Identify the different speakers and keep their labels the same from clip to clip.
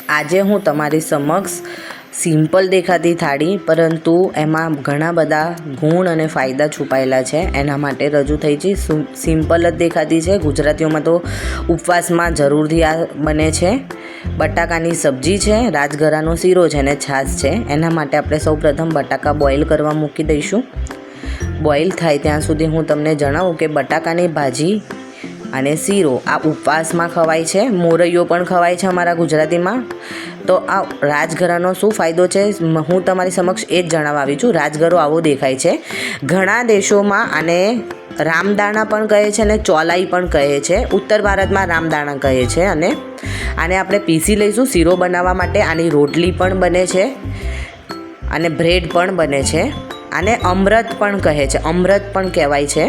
Speaker 1: આજે હું તમારી સમક્ષ સિમ્પલ દેખાતી થાળી પરંતુ એમાં ઘણા બધા ગુણ અને ફાયદા છુપાયેલા છે એના માટે રજૂ થઈ છે. સિમ્પલ જ દેખાતી છે. ગુજરાતીઓમાં તો ઉપવાસમાં જરૂરથી આ બને છે. બટાકાની સબ્જી છે, રાજગરાનો શીરો છે અને છાશ છે. એના માટે આપણે સૌપ્રથમ બટાકા બોઇલ કરવા મૂકી દઈશું. બોઇલ થાય ત્યાં સુધી હું તમને જણાવું કે બટાકાની ભાજી અને શીરો આ ઉપવાસમાં ખવાય છે. મોરૈયો પણ ખવાય છે અમારા ગુજરાતીમાં. તો આ રાજગરાનો શું ફાયદો છે હું તમારી સમક્ષ એ જ જણાવવા આવી છું. રાજગરો આવો દેખાય છે. ઘણા દેશોમાં આને રામદાણા પણ કહે છે અને ચોલાઈ પણ કહે છે. ઉત્તર ભારતમાં રામદાણા કહે છે. અને આને આપણે પીસી લઈશું શીરો બનાવવા માટે. આની રોટલી પણ બને છે અને બ્રેડ પણ બને છે. આને અમૃત પણ કહે છે, અમૃત પણ કહેવાય છે.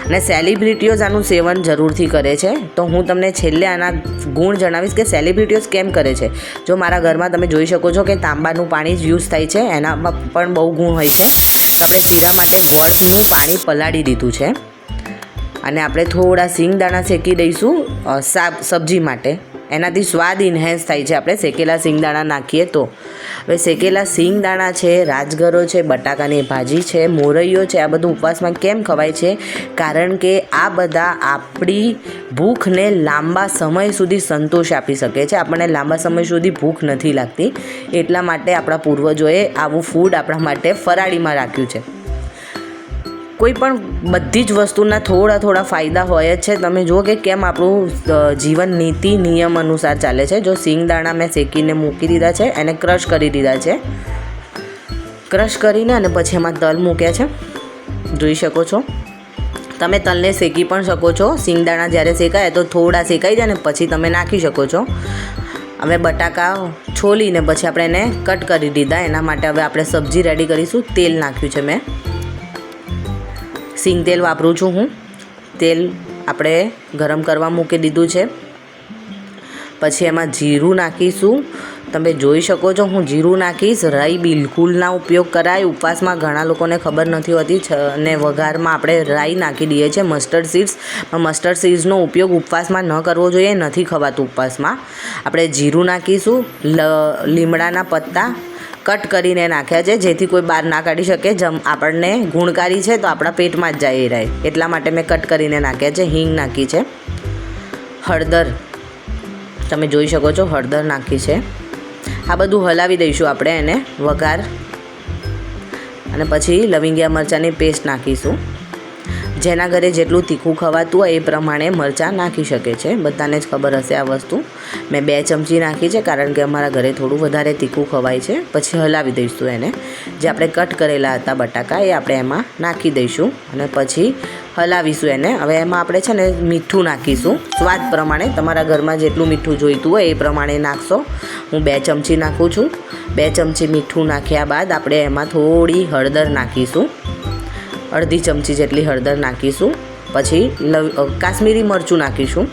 Speaker 1: અને સેલિબ્રિટીઓ આનું સેવન જરૂરથી કરે છે. તો હું તમને છેલ્લે આના ગુણ જણાવીશ કે સેલિબ્રિટીઓ કેમ કરે છે. જો મારા ઘરમાં તમે જોઈ શકો છો કે તાંબાનું પાણી જ યુઝ થાય છે, એનામાં પણ બહુ ગુણ હોય છે. તો આપણે શીરા માટે ગોળનું પાણી પલાળી દીધું છે અને આપણે થોડા સિંગદાણા શેકી દઈશું સબ્જી માટે. એનાથી સ્વાદ ઇન્હેન્સ થાય છે આપણે શેકેલા સિંગદાણા નાખીએ તો. હવે શેકેલા સિંગદાણા છે, રાજગરો છે, બટાકાની ભાજી છે, મોરૈયો છે, આ બધું ઉપવાસમાં કેમ ખવાય છે? કારણ કે આ બધા આપણી ભૂખને લાંબા સમય સુધી સંતોષ આપી શકે છે. આપણને લાંબા સમય સુધી ભૂખ નથી લાગતી, એટલા માટે આપણા પૂર્વજોએ આવું ફૂડ આપણા માટે ફરાળીમાં રાખ્યું છે. કોઈ પણ બધી જ વસ્તુના થોડા ફાયદા હોય જ છે. તમે જુઓ કે કેમ આપણું જીવન નીતિ નિયમ અનુસાર ચાલે છે. જો સિંગદાણા મેં શેકીને મૂકી દીધા છે, એને ક્રશ કરી દીધા છે. ક્રશ કરીને અને પછી એમાં તલ મૂક્યા છે, જોઈ શકો છો. તમે તલને શેકી પણ શકો છો. સિંગદાણા જ્યારે શેકાય તો થોડા શેકાઈ જાય ને પછી તમે નાખી શકો છો. હવે બટાકા છોલીને પછી આપણે એને કટ કરી દીધા. એના માટે હવે આપણે સબ્જી રેડી કરીશું. તેલ નાખ્યું છે મેં, સિંગ તેલ વાપરું છું હું. તેલ આપણે ગરમ કરવા મૂકી દીધું છે. પછી એમાં જીરું નાખીશું. તમે જોઈ શકો છો હું જીરું નાખીશ. રાઈ બિલકુલ ના ઉપયોગ કરાય. ઉપવાસમાં ઘણા લોકોને ખબર નથી હોતી અને વઘારમાં આપણે રાઈ નાખી દઈએ છીએ. મસ્ટર્ડ સીડ્સ, પણ મસ્ટર્ડ સીડ્સનો ઉપયોગ ઉપવાસમાં ન કરવો જોઈએ, નથી ખવાતું ઉપવાસમાં. આપણે જીરું નાખીશું. લીમડાના પત્તા કટ કરીને નાખ્યા છે જેથી કોઈ બહાર ના કાઢી શકે. આપણને ગુણકારી છે તો આપણા પેટમાં જ જાય એ રહે, એટલા માટે મેં કટ કરીને નાખ્યા છે. હિંગ નાખી છે. હળદર તમે જોઈ શકો છો, હળદર નાખી છે. આ બધું હલાવી દઈશું આપણે એને વઘાર. અને પછી લવિંગિયા મરચાંની પેસ્ટ નાખીશું. જેના ઘરે જેટલું તીખું ખવાતું હોય એ પ્રમાણે મરચાં નાખી શકે છે. બધાને જ ખબર હશે આ વસ્તુ. મેં 2 ચમચી નાખી છે કારણ કે અમારા ઘરે થોડું વધારે તીખું ખવાય છે. પછી હલાવી દઈશું એને. જે આપણે કટ કરેલા હતા બટાકા એ આપણે એમાં નાખી દઈશું અને પછી હલાવીશું એને. હવે એમાં આપણે છે ને મીઠું નાખીશું સ્વાદ પ્રમાણે. તમારા ઘરમાં જેટલું મીઠું જોઈતું હોય એ પ્રમાણે નાખશો. હું 2 ચમચી નાખું છું. 2 ચમચી મીઠું નાખ્યા બાદ આપણે એમાં થોડી હળદર નાખીશું. અડધી ચમચી જેટલી હળદર નાખીશું. પછી કાશ્મીરી મરચું નાખીશું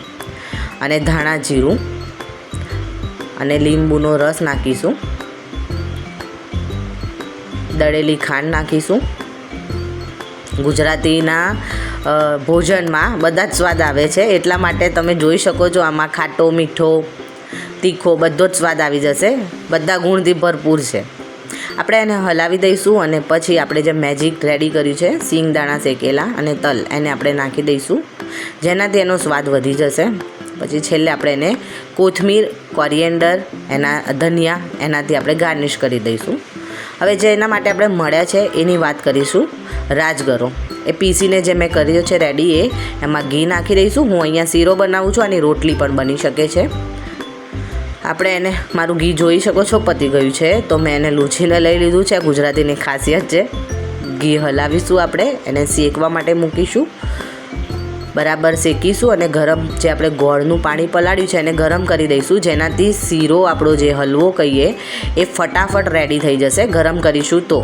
Speaker 1: અને ધાણા જીરું અને લીંબુનો રસ નાખીશું. દળેલી ખાંડ નાખીશું. ગુજરાતીના ભોજનમાં બધા જ સ્વાદ આવે છે, એટલા માટે તમે જોઈ શકો છો આમાં ખાટો, મીઠો, તીખો બધો જ સ્વાદ આવી જશે. બધા ગુણથી ભરપૂર છે. આપણે એને હલાવી દઈશું અને પછી આપણે જે મેજિક રેડી કર્યું છે સિંગદાણા શેકેલા અને તલ, એને આપણે નાખી દઈશું જેનાથી એનો સ્વાદ વધી જશે. પછી છેલ્લે આપણે એને કોથમીર, કોરિએન્ડર, ધનિયા એનાથી આપણે ગાર્નિશ કરી દઈશું. હવે જે એના માટે આપણે મળ્યા છે એની વાત કરીશું. રાજગરો એ પીસીને જે મેં કર્યો છે રેડી, એમાં ઘી નાખી દઈશું. હું અહીંયા શીરો બનાવું છું. આની રોટલી પણ બની શકે છે. આપણે એને, મારું ઘી જોઈ શકો છો પતી ગયું છે તો મેં એને લૂછીને લઈ લીધું છે. ગુજરાતીની ખાસિયત છે. ઘી હલાવીશું, આપણે એને શેકવા માટે મૂકીશું. બરાબર શેકીશું અને ગરમ જે આપણે ગોળનું પાણી પલાળ્યું છે એને ગરમ કરી દઈશું, જેનાથી શીરો આપણો જે હલવો કહીએ એ ફટાફટ રેડી થઈ જશે ગરમ કરીશું તો.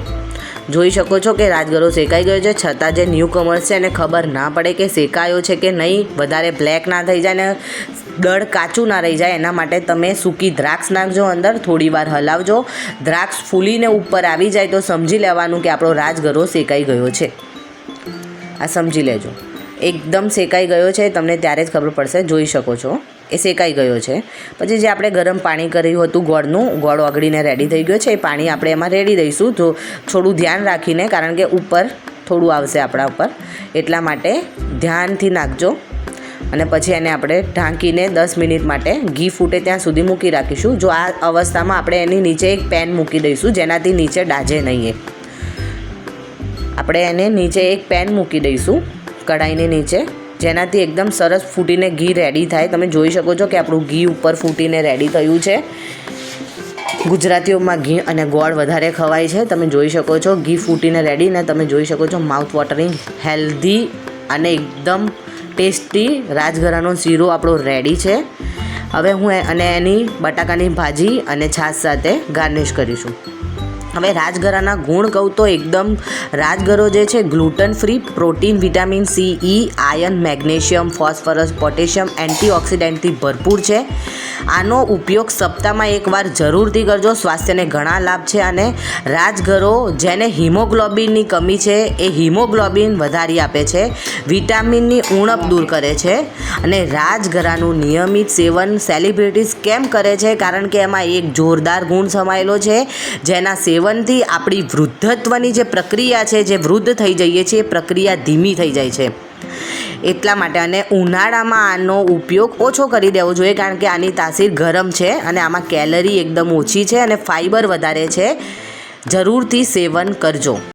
Speaker 1: જોઈ શકો છો કે રાજગરો શેકાઈ ગયો છે, છતાં જે ન્યૂ કમર્સ છે એને ખબર ના પડે કે શેકાયો છે કે નહીં, વધારે બ્લેક ના થઈ જાય ને દળ કાચું ના રહી જાય. એના માટે તમે સૂકી દ્રાક્ષ નાખજો અંદર, થોડી વાર હલાવજો. દ્રાક્ષ ફૂલીને ઉપર આવી જાય તો સમજી લેવાનું કે આપણો રાજગરો શેકાઈ ગયો છે. આ સમજી લેજો. એકદમ શેકાઈ ગયો છે તમને ત્યારે જ ખબર પડશે. જોઈ શકો છો એ શેકાઈ ગયો છે. પછી જે આપણે ગરમ પાણી કર્યું હતું ગોળ ઓગળીને રેડી થઈ ગયો છે. એ પાણી આપણે એમાં રેડી દઈશું. તો થોડું ધ્યાન રાખીને, કારણ કે ઉપર થોડું આવશે આપણા ઉપર, એટલા માટે ધ્યાનથી નાખજો. અને પછી એને આપણે ઢાંકીને 10 મિનિટ માટે ઘી ફૂટે ત્યાં સુધી મૂકી રાખીશું. જો આ અવસ્થામાં આપણે એની નીચે એક પેન મૂકી દઈશું, જેનાથી નીચે દાઝે નહીં. આપણે એને નીચે એક પેન મૂકી દઈશું કઢાઈની નીચે, જેનાથી એકદમ સરસ ફૂટીને ઘી રેડી થાય. તમે જોઈ શકો છો કે આપણું ઘી ઉપર ફૂટીને રેડી થયું છે. ગુજરાતીઓમાં ઘી અને ગોળ વધારે ખવાય છે. તમે જોઈ શકો છો ઘી ફૂટીને રેડી, ને તમે જોઈ શકો છો માઉથ વોટરિંગ, હેલ્ધી અને એકદમ ટેસ્ટી રાજગરાનો શીરો આપણો રેડી છે. હવે હું એની બટાકાની ભાજી અને છાશ સાથે ગાર્નિશ કરીશું. હવે રાજગરાના ગુણ કહું તો એકદમ રાજગરો જે છે gluten free, protein, vitamin C, E, iron, magnesium, phosphorus, potassium, એન્ટીઓક્સિડન્ટથી ભરપૂર છે. આનો ઉપયોગ સપ્તાહમાં એકવાર જરૂરથી કરજો. સ્વાસ્થ્યને ઘણા લાભ છે. અને રાજગરો જેને હિમોગ્લોબિનની કમી છે એ હિમોગ્લોબિન વધારી આપે છે. વિટામિનની ઉણપ દૂર કરે છે. અને રાજગરાનું નિયમિત સેવન સેલિબ્રિટીઝ કેમ કરે છે? કારણ કે એમાં એક જોરદાર ગુણ સમાયેલો છે, જેના સેવનથી આપણી વૃદ્ધત્વની જે પ્રક્રિયા છે, જે વૃદ્ધ થઈ જઈએ છીએ, એ પ્રક્રિયા ધીમી થઈ જાય છે. એટલા માટે અને ઉનાળામાં આનો ઉપયોગ ઓછો કરી દેવો જોઈએ, કારણ કે આની તાસીર ગરમ છે અને આમાં કેલરી એકદમ ઓછી છે અને ફાઇબર વધારે છે. જરૂરથી સેવન કરજો.